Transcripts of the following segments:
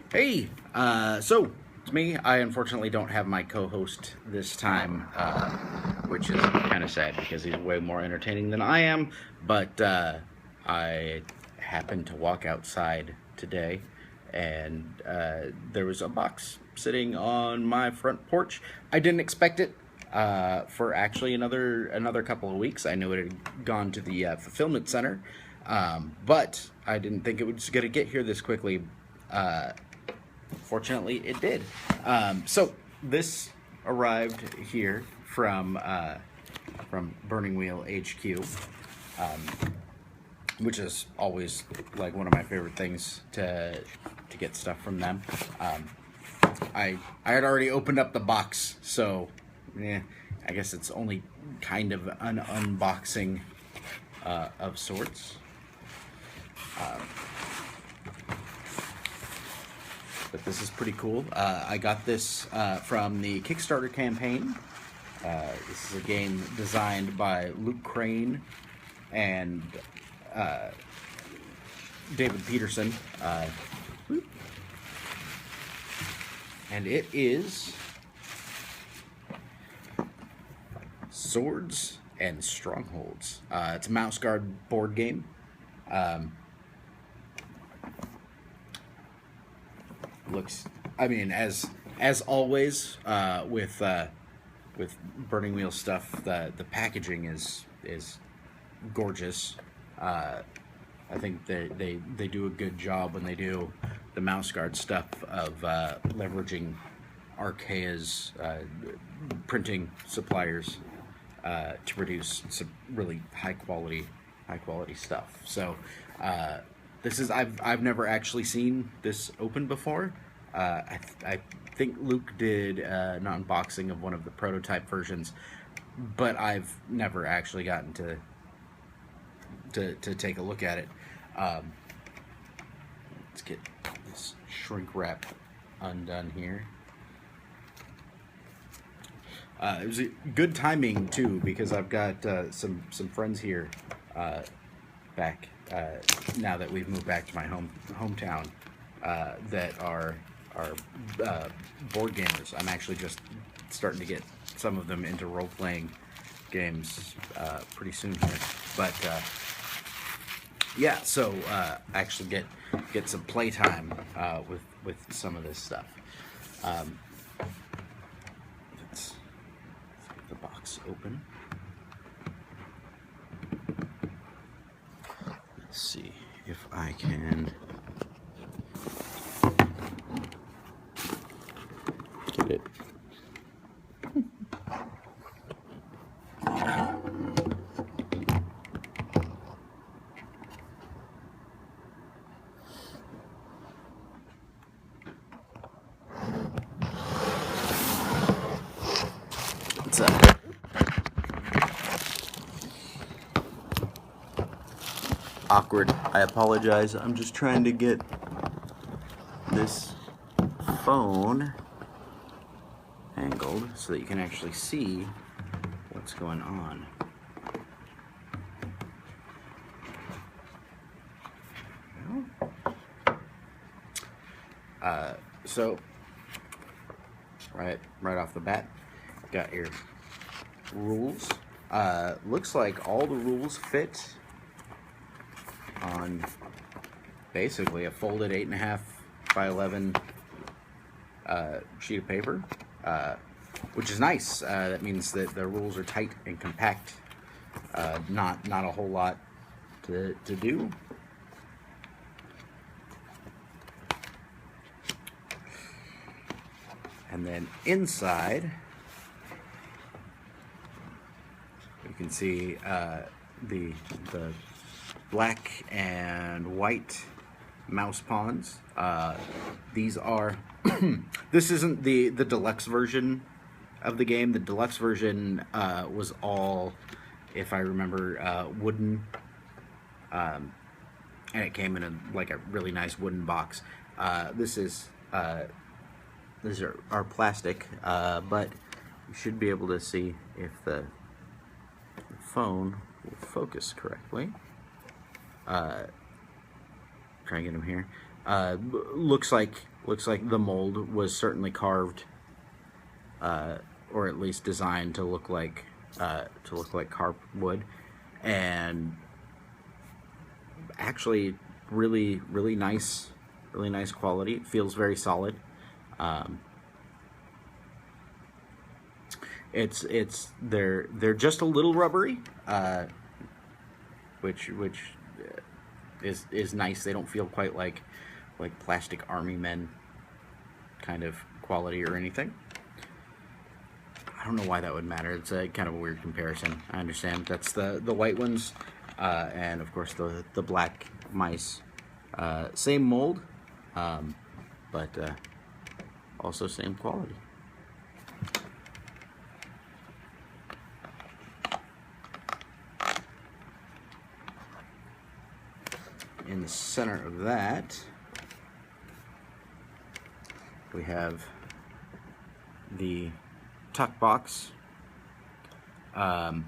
Hey, so it's me. I unfortunately don't have my co-host this time, which is kind of sad because he's way more entertaining than I am. But I happened to walk outside today, and there was a box sitting on my front porch. I didn't expect it for actually another couple of weeks. I knew it had gone to the fulfillment center, but I didn't think it was going to get here this quickly. Fortunately, it did. So this arrived here from Burning Wheel HQ, which is always like one of my favorite things to get stuff from them. I had already opened up the box, so yeah, I guess it's only kind of an unboxing of sorts. But this is pretty cool. I got this from the Kickstarter campaign. This is a game designed by Luke Crane and David Peterson. And it is Swords and Strongholds. It's a mouse guard board game. Looks, I mean, as always with Burning Wheel stuff, the packaging is gorgeous. I think they do a good job when they do the mouse guard stuff of leveraging Archaea's printing suppliers to produce some really high quality stuff. So this is I've never actually seen this open before. I think Luke did an unboxing of one of the prototype versions, but I've never actually gotten to take a look at it. Let's get this shrink wrap undone here. It was a good timing too, because I've got some friends here back now that we've moved back to my hometown that are board gamers. I'm actually just starting to get some of them into role-playing games pretty soon here, but yeah, so actually get some playtime with some of this stuff. Let's get the box open. Let's see if I can get it. It's awkward. I apologize. I'm just trying to get this phone angled so that you can actually see what's going on. So right off the bat, got your rules. Looks like all the rules fit on basically a folded 8.5 by 11 sheet of paper, which is nice. That means that the rules are tight and compact. Not a whole lot to do. And then inside, you can see the black and white mouse pawns. These are this isn't the deluxe version of the game. The deluxe version was all, if I remember, wooden, and it came in like a really nice wooden box. These are plastic, but you should be able to see if the phone will focus correctly. Try and get him here. Looks like looks like the mold was certainly carved, or at least designed to look like carved wood, and actually really nice quality. It feels very solid. They're just a little rubbery, which is nice. They don't feel quite like plastic army men kind of quality or anything. I don't know why that would matter. It's a kind of a weird comparison. I understand that's the white ones, and of course the black mice. Same mold, but also same quality. In the center of that, we have the tuck box. Let's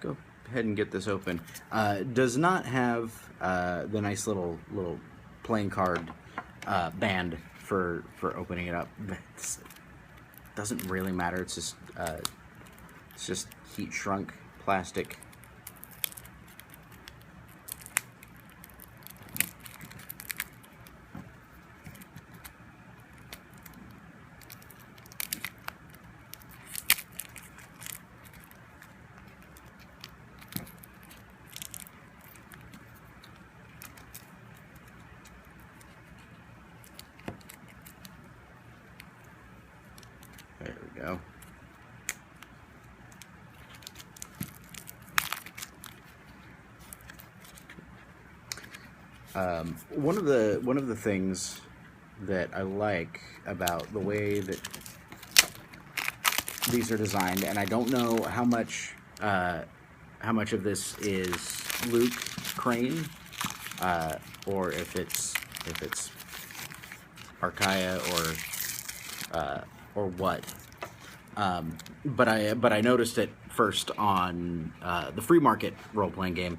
go ahead and get this open. Does not have the nice little playing card band for opening it up. It doesn't really matter. It's just heat shrunk plastic. There we go. One of the things that I like about the way that these are designed, and I don't know how much of this is Luke Crane, or if it's Archaea or what. But I noticed it first on the free market role-playing game,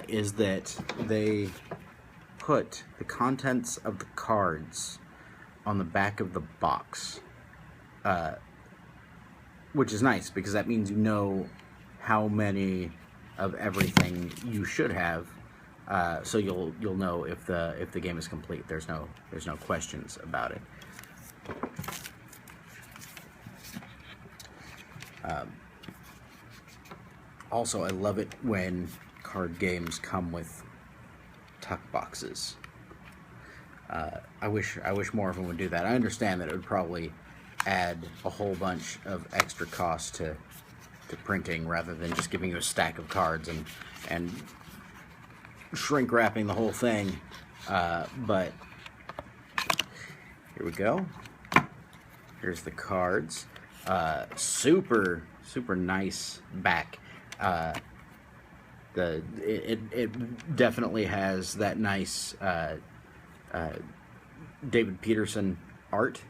is that they put the contents of the cards on the back of the box, which is nice because that means you know how many of everything you should have, so you'll know if the game is complete. There's no questions about it. Also, I love it when card games come with tuck boxes. I wish more of them would do that. I understand that it would probably add a whole bunch of extra cost to printing rather than just giving you a stack of cards and shrink wrapping the whole thing. But here we go. Here's the cards. Super nice back. It definitely has that nice David Peterson art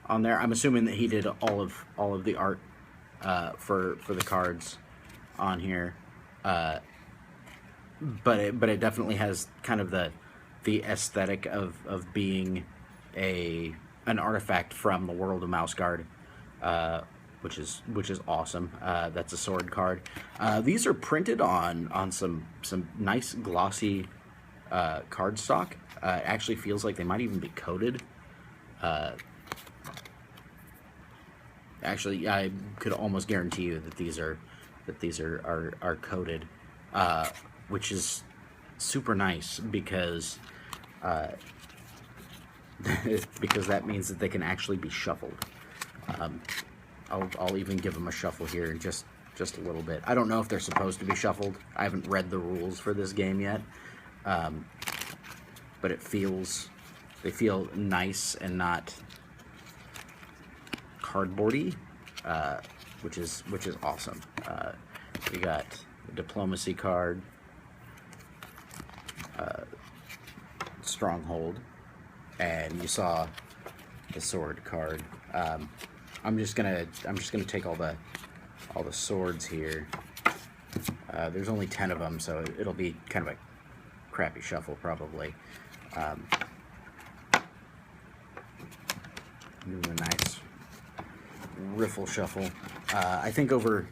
on there. I'm assuming that he did all of the art for the cards on here, but it definitely has kind of the aesthetic of being an artifact from the world of Mouse Guard, which is awesome. That's a sword card. These are printed on some nice glossy cardstock. It actually feels like they might even be coated. Actually, I could almost guarantee you that these are coated, which is super nice because because that means that they can actually be shuffled. I'll even give them a shuffle here in just a little bit. I don't know if they're supposed to be shuffled. I haven't read the rules for this game yet, but they feel nice and not cardboardy, which is awesome. We got the diplomacy card, Stronghold, and you saw the sword card. I'm just gonna take all the swords here There's only 10 of them, so it'll be kind of a crappy shuffle probably. Doing a nice riffle shuffle. I think over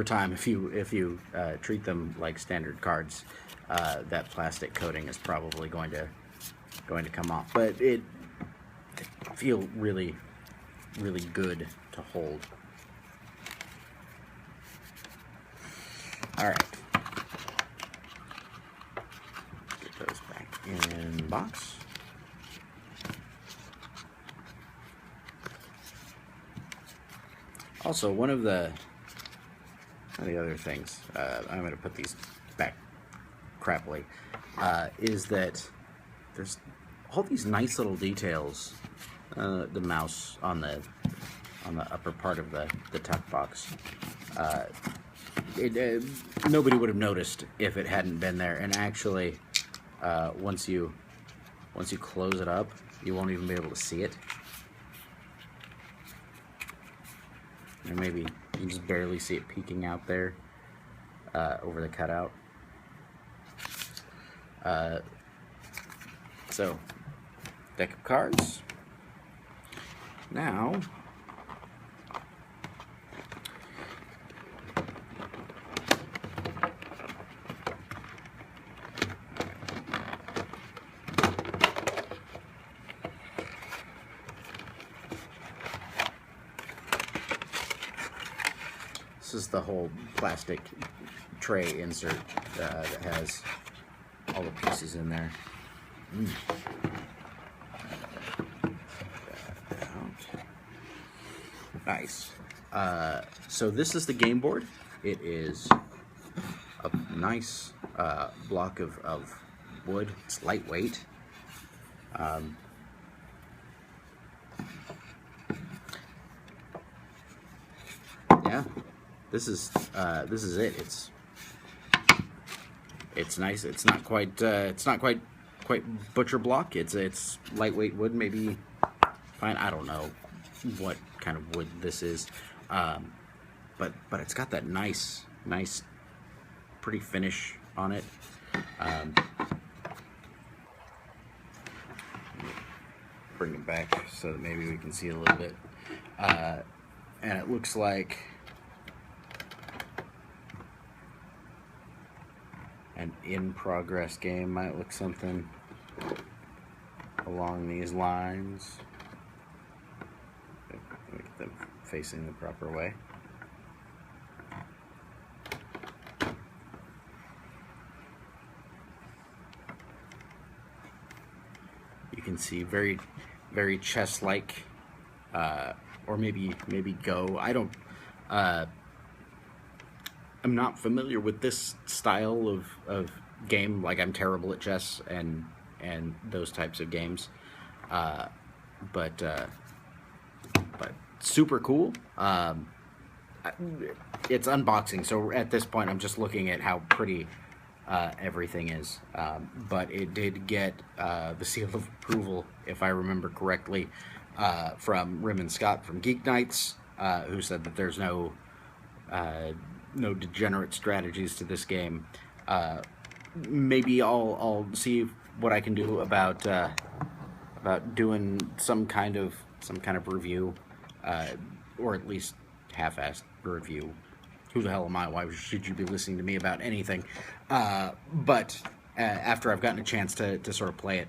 time, if you treat them like standard cards, that plastic coating is probably going to come off. But it feel really good to hold. All right, get those back in the box. Also, one of the other things, I'm going to put these back crappily, is that there's all these nice little details. The mouse on the upper part of the tuck box. Nobody would have noticed if it hadn't been there. And actually, once you close it up, you won't even be able to see it. And maybe you can just barely see it peeking out there over the cutout. So, deck of cards. Now, this is the whole plastic tray insert that has all the pieces in there. Nice. So this is the game board. It is a nice block of wood. It's lightweight. Yeah, this is it. It's nice. It's not quite butcher block. It's lightweight wood. Maybe fine. I don't know what kind of wood this is, but it's got that nice pretty finish on it. Bring it back so that maybe we can see a little bit, and it looks like an in-progress game. Might look something along these lines. Make them facing the proper way. You can see very chess-like, or maybe Go. I don't. I'm not familiar with this style of game. Like, I'm terrible at chess and those types of games, but super cool. It's unboxing, so at this point I'm just looking at how pretty everything is, but it did get the seal of approval, if I remember correctly, from Rim and Scott from Geek Nights, who said that there's no degenerate strategies to this game. Maybe I'll see what I can do about doing some kind of review, or at least half-assed review. Who the hell am I? Why should you be listening to me about anything? But after I've gotten a chance to sort of play it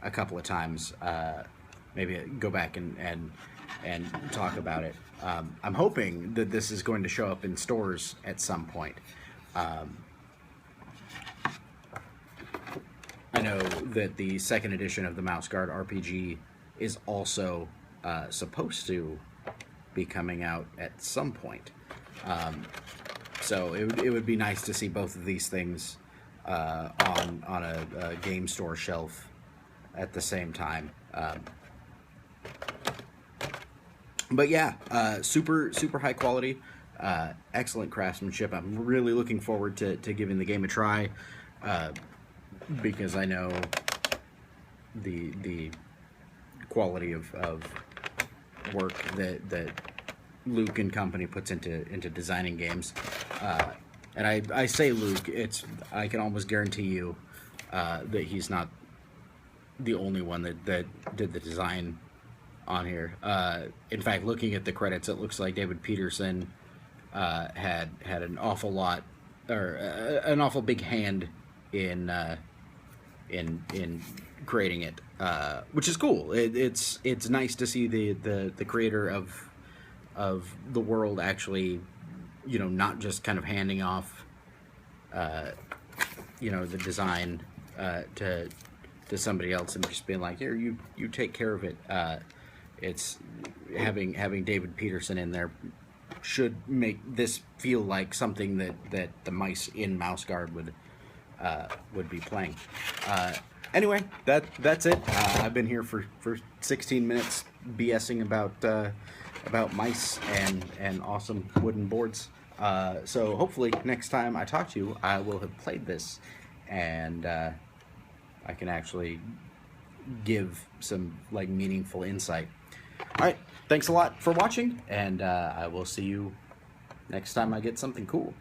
a couple of times, maybe go back and talk about it. I'm hoping that this is going to show up in stores at some point. I know that the second edition of the Mouse Guard RPG is also supposed to be coming out at some point. So it would be nice to see both of these things on a game store shelf at the same time. But yeah, super high quality, excellent craftsmanship. I'm really looking forward to giving the game a try, because I know the quality of work that Luke and company puts into designing games. And I say Luke, I can almost guarantee you that he's not the only one that did the design on here. In fact, looking at the credits, it looks like David Peterson had an awful lot, or an awful big hand in creating it, which is cool. It's nice to see the creator of the world actually, not just kind of handing off, the design to somebody else and just being like, here, you take care of it. It's having David Peterson in there should make this feel like something that the mice in Mouse Guard would be playing. Anyway, that's it. I've been here for 16 minutes BSing about mice and awesome wooden boards. So hopefully next time I talk to you, I will have played this, and I can actually give some meaningful insight. All right, thanks a lot for watching, and I will see you next time I get something cool.